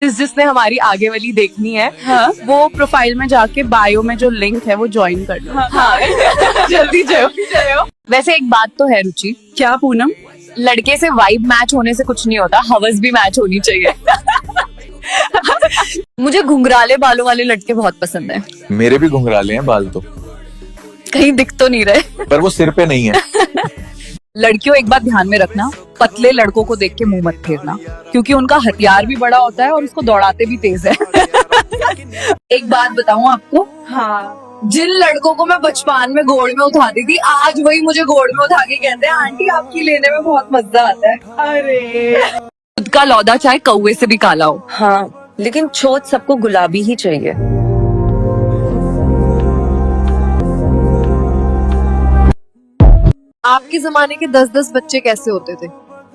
जिसने हमारी आगे वाली देखनी है, हाँ? वो प्रोफाइल में जाके बायो में जो लिंक है वो ज्वाइन कर लो। हाँ। जल्दी जाओ। वैसे एक बात तो है रुचि, क्या पूनम? लड़के से वाइब मैच होने से कुछ नहीं होता, हवस भी मैच होनी चाहिए। मुझे घुंघराले बालों वाले लड़के बहुत पसंद है। मेरे भी घुंघराले हैं बाल तो, कहीं दिख तो नहीं रहे, पर वो सिर पे नहीं है। लड़कियों एक बात ध्यान में रखना, पतले लड़कों को देख के मुंह मत फेरना, क्योंकि उनका हथियार भी बड़ा होता है और उसको दौड़ाते भी तेज है। एक बात बताऊं आपको, हाँ। जिन लड़कों को मैं बचपन में गोड़ में उठाती थी, आज वही मुझे गोड़ में उठा के कहते हैं आंटी आपकी लेने में बहुत मजा आता है। अरे खुद का लौदा चाहे कौवे से भी काला हो। हाँ, लेकिन छोट सबको गुलाबी ही चाहिए। आपके जमाने के 10-10 बच्चे कैसे होते थे?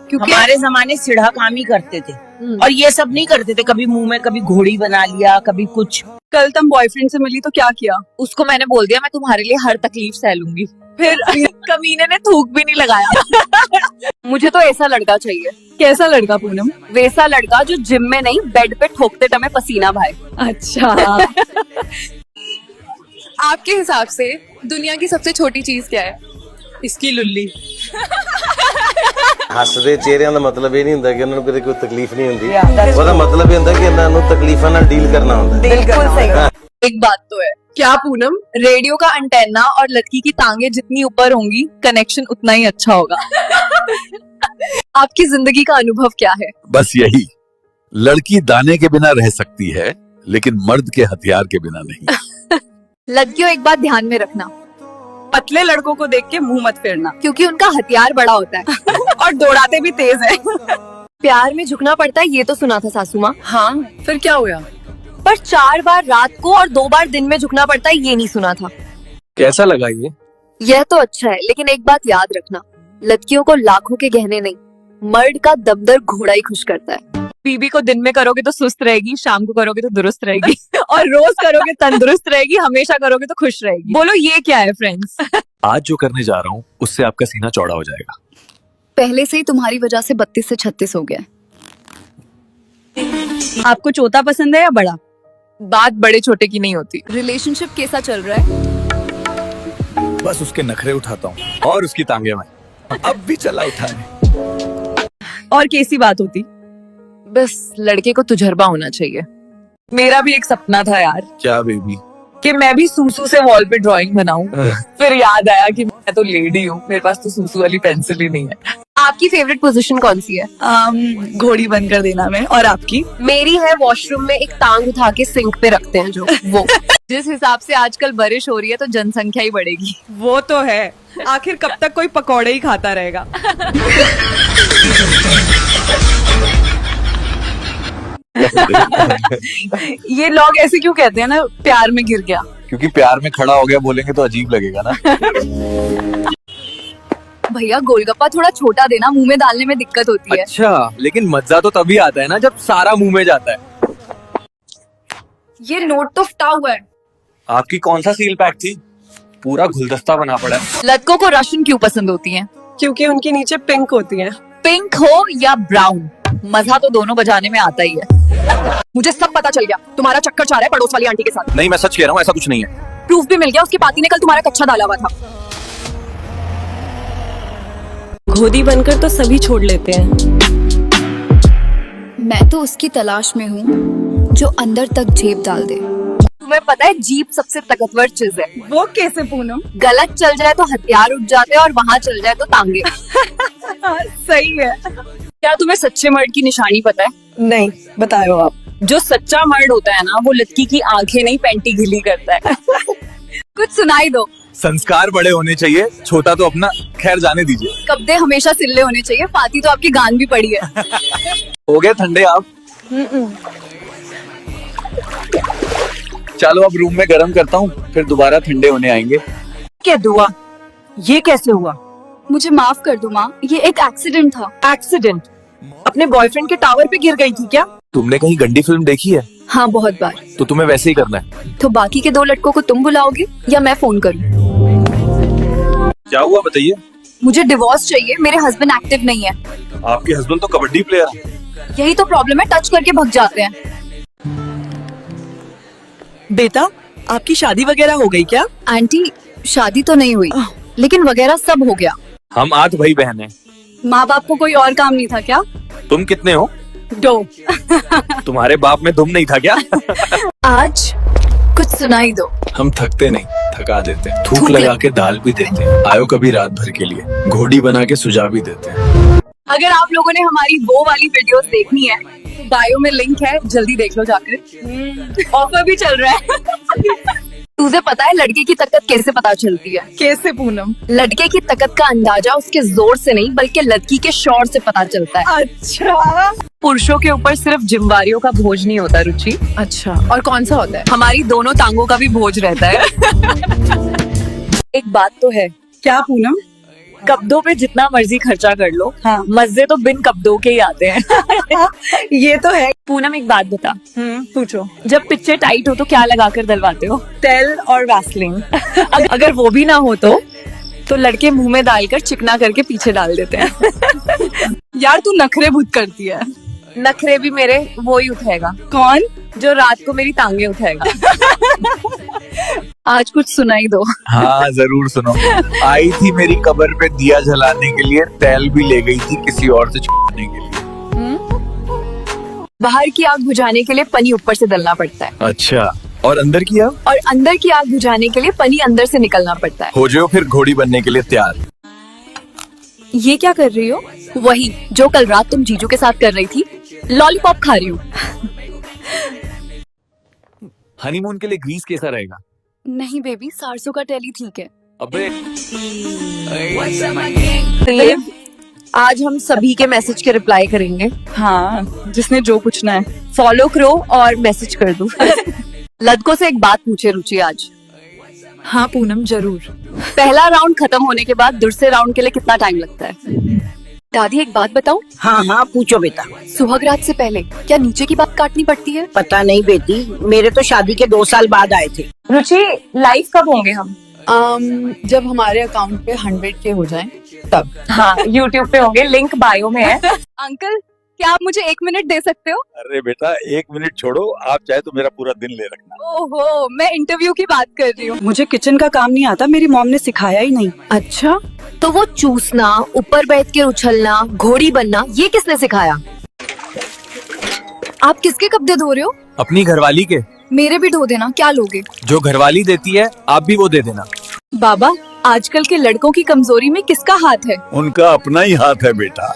क्योंकि हमारे जमाने सिढ़ा काम ही करते थे और ये सब नहीं करते थे। कभी मुंह में कभी घोड़ी बना लिया, कभी कुछ। कल तुम बॉयफ्रेंड से मिली तो क्या किया? उसको मैंने बोल दिया मैं तुम्हारे लिए हर तकलीफ सह लूंगी। फिर कमीने ने थूक भी नहीं लगाया। मुझे तो ऐसा लड़का चाहिए। कैसा लड़का पूनम? वैसा लड़का जो जिम में नहीं, बेड पे ठोकते टाइम पसीना भाए। अच्छा। आपके हिसाब से दुनिया की सबसे छोटी चीज क्या है? इसकी लुल्ली। ਹੱਸਦੇ ਚਿਹਰਿਆਂ ਦਾ ਮਤਲਬ ਇਹ ਨਹੀਂ ਹੁੰਦਾ ਕਿ ਉਹਨਾਂ ਨੂੰ ਕਦੇ ਕੋਈ ਤਕਲੀਫ ਨਹੀਂ ਹੁੰਦੀ। ਉਹਦਾ ਮਤਲਬ ਇਹ ਹੁੰਦਾ ਕਿ ਇਹਨਾਂ ਨੂੰ ਤਕਲੀਫਾਂ ਨਾਲ ਡੀਲ ਕਰਨਾ ਹੁੰਦਾ। बिल्कुल सही। एक बात तो है, क्या पूनम? रेडियो का अंटेना और लड़की की टांगे जितनी ऊपर होंगी, कनेक्शन उतना ही अच्छा होगा। आपकी जिंदगी का अनुभव क्या है? बस यही, लड़की दाने के बिना रह सकती है लेकिन मर्द के हथियार के बिना नहीं। लड़कियों एक बात ध्यान में रखना, पतले लड़कों को देख के मुंह मत फेरना, क्योंकि उनका हथियार बड़ा होता है और दौड़ाते भी तेज है। प्यार में झुकना पड़ता है, ये तो सुना था सासू माँ। हाँ, फिर क्या हुआ? पर 4 बार रात को और 2 बार दिन में झुकना पड़ता है, ये नहीं सुना था। कैसा लगा ये? यह तो अच्छा है, लेकिन एक बात याद रखना, लड़कियों को लाखों के गहने नहीं, मर्द का दमदर घोड़ा ही खुश करता है। बीबी को दिन में करोगे तो सुस्त रहेगी, शाम को करोगे तो दुरुस्त रहेगी, और रोज करोगे तंदुरुस्त रहेगी, हमेशा करोगे तो खुश रहेगी। बोलो ये क्या है फ्रेंड्स? आज जो करने जा रहा हूँ उससे आपका सीना चौड़ा हो जाएगा। पहले से ही तुम्हारी वजह से 32 से 36 हो गया है। आपको चौथा पसंद है या बड़ा? बात बड़े छोटे की नहीं होती। रिलेशनशिप कैसा चल रहा है? बस उसके नखरे उठाता हूँ और उसकी टांगे में अब भी चला उठाने। और कैसी बात होती? बस लड़के को तुझरबा होना चाहिए। मेरा भी एक सपना था यार, क्या बेबी? कि मैं भी सूसू से वॉल पे ड्राइंग बनाऊं। फिर याद आया कि मैं तो लेडी हूँ, मेरे पास तो सूसू वाली पेंसिल ही नहीं है। आपकी फेवरेट पोजीशन कौन सी है? घोड़ी बनकर देना में। और आपकी? मेरी है वॉशरूम में एक टांग उठा के सिंक पे रखते हैं जो, वो। जिस हिसाब से आजकल बारिश हो रही है तो जनसंख्या ही बढ़ेगी। वो तो है, आखिर कब तक कोई पकौड़े ही खाता रहेगा। ये लोग ऐसे क्यों कहते हैं ना, प्यार में गिर गया? क्योंकि प्यार में खड़ा हो गया बोलेंगे तो अजीब लगेगा ना। भैया गोलगप्पा थोड़ा छोटा देना, मुंह में डालने में दिक्कत होती है। अच्छा, लेकिन मजा तो तभी आता है ना जब सारा मुंह में जाता है। ये नोट तो फटा हुआ है। आपकी कौन सा सील पैक थी? पूरा गुलदस्ता बना पड़ा है। लड़कों को रशियन क्यों पसंद होती है? क्योंकि उनके नीचे पिंक होती है। पिंक हो या ब्राउन, मजा तो दोनों बजाने में आता ही है। मुझे सब पता चल गया, तुम्हारा चक्कर चाह रहा है पड़ोस वाली आंटी के साथ। नहीं, मैं सच कह रहा हूँ, ऐसा कुछ नहीं है। प्रूफ भी मिल गया, उसकी पाती ने कल तुम्हारा कच्चा डाला हुआ था। घोड़ी बनकर तो सभी छोड़ लेते हैं। मैं तो उसकी तलाश में हूँ जो अंदर तक जेब डाल दे। तुम्हें पता है जीप सबसे ताकतवर चीज है। वो कैसे पूनम? गलत चल जाए तो हथियार उठ जाते हैं और वहाँ चल जाए तो टांगे। सही है। क्या तुम्हें सच्चे मर्द की निशानी पता है? नहीं, बताओ आप। जो सच्चा मर्द होता है ना, वो लड़की की आंखें नहीं पैंटी गिली करता है। कुछ सुनाई दो। संस्कार बड़े होने चाहिए, छोटा तो अपना, खैर जाने दीजिए। कपड़े हमेशा सिल्ले होने चाहिए, फाती तो आपकी गान भी पड़ी है। हो गए ठंडे आप? चलो अब रूम में गर्म करता हूँ, फिर दोबारा ठंडे होने आएंगे। क्या दुआ? ये कैसे हुआ? मुझे माफ कर दो माँ, ये एक एक्सीडेंट था। एक्सीडेंट? अपने बॉयफ्रेंड के टावर पे गिर गई थी क्या? तुमने कहीं गंदी फिल्म देखी है? हाँ, बहुत बार। तो तुम्हें वैसे ही करना है। तो बाकी के 2 लड़कों को तुम बुलाओगे या मैं फोन करूँ? क्या हुआ बताइए? मुझे डिवोर्स चाहिए, मेरे हस्बैंड एक्टिव नहीं है। आपके हस्बैंड तो कबड्डी प्लेयर है। यही तो प्रॉब्लम है, टच करके भग जाते हैं। बेटा आपकी शादी वगैरह हो गई क्या? आंटी शादी तो नहीं हुई लेकिन वगैरह सब हो गया। हम 8 भाई बहन हैं। माँ बाप को कोई और काम नहीं था क्या? तुम कितने हो? 2। तुम्हारे बाप में दुम नहीं था क्या? आज कुछ सुनाई दो। हम थकते नहीं, थका देते हैं। थूक लगा के दाल भी देते हैं। आयो कभी रात भर के लिए, घोड़ी बना के सुझा भी देते हैं। अगर आप लोगों ने हमारी वो वाली वीडियोस देखनी है तो बायो में लिंक है, जल्दी देख लो जाकर। ऑफर भी चल रहा है। तुझे पता है लड़के की ताकत कैसे पता चलती है? कैसे पूनम? लड़के की ताकत का अंदाजा उसके जोर से नहीं बल्कि लड़की के शौर से पता चलता है। अच्छा, पुरुषों के ऊपर सिर्फ जिम्मेवारियों का बोझ नहीं होता रुचि। अच्छा, और कौन सा होता है? हमारी दोनों टांगों का भी बोझ रहता है। एक बात तो है, क्या पूनम? कब्दों पे जितना मर्जी खर्चा कर लो, हाँ। मजे तो बिन कब्दों के ही आते हैं। ये तो है। पूनम एक बात बता, पूछो। जब पिक्चर टाइट हो तो क्या लगाकर दलवाते हो? तेल और वैसलीन। अगर वो भी ना हो तो लड़के मुंह में डालकर चिकना करके पीछे डाल देते हैं। यार तू नखरे बहुत करती है। नखरे भी मेरे वो ही उठाएगा। कौन? जो रात को मेरी टांगे उठाएगा। आज कुछ सुनाई दो। हाँ जरूर सुनो। आई थी मेरी कब्र पे दिया जलाने के लिए, तेल भी ले गई थी किसी और से छुपाने के लिए। बाहर की आग बुझाने के लिए पनी ऊपर से डलना पड़ता है अच्छा, और अंदर की अब? और अंदर की आग बुझाने के लिए पनी अंदर से निकलना पड़ता है। हो जाओ फिर घोड़ी बनने के लिए तैयार। ये क्या कर रही हो? वही जो कल रात तुम जीजू के साथ कर रही थी, लॉलीपॉप खा रही हूँ। हनीमून के लिए ग्रीस कैसा रहेगा? नहीं बेबी, 400 का टेली ठीक है। अबे आज हम सभी के मैसेज के रिप्लाई करेंगे। हाँ, जिसने जो पूछना है। फॉलो करो और मैसेज कर दो। लड़कों से एक बात पूछे रुचि आज। हाँ पूनम जरूर। पहला राउंड खत्म होने के बाद दूसरे राउंड के लिए कितना टाइम लगता है? दादी एक बात बताऊं, हाँ हाँ पूछो बेटा। सुहाग रात से पहले क्या नीचे की बात काटनी पड़ती है? पता नहीं बेटी, मेरे तो शादी के 2 साल बाद आए थे। रुचि लाइव कब होंगे हम? जब हमारे अकाउंट पे 100K हो जाएं तब। हाँ, YouTube पे होंगे, लिंक बायो में है। अंकल क्या आप मुझे 1 मिनट दे सकते हो? अरे बेटा 1 मिनट छोड़ो, आप चाहे तो मेरा पूरा दिन ले रखना। ओहो, मैं इंटरव्यू की बात कर रही हूँ। मुझे किचन का काम नहीं आता, मेरी मॉम ने सिखाया ही नहीं। अच्छा, तो वो चूसना, ऊपर बैठ के उछलना, घोड़ी बनना, ये किसने सिखाया? आप किसके कपड़े धो रहे हो? अपनी घरवाली के। मेरे भी धो देना, क्या लोगे? जो घरवाली देती है आप भी वो दे देना। बाबा, आजकल के लड़कों की कमजोरी में किसका हाथ है? उनका अपना ही हाथ है बेटा।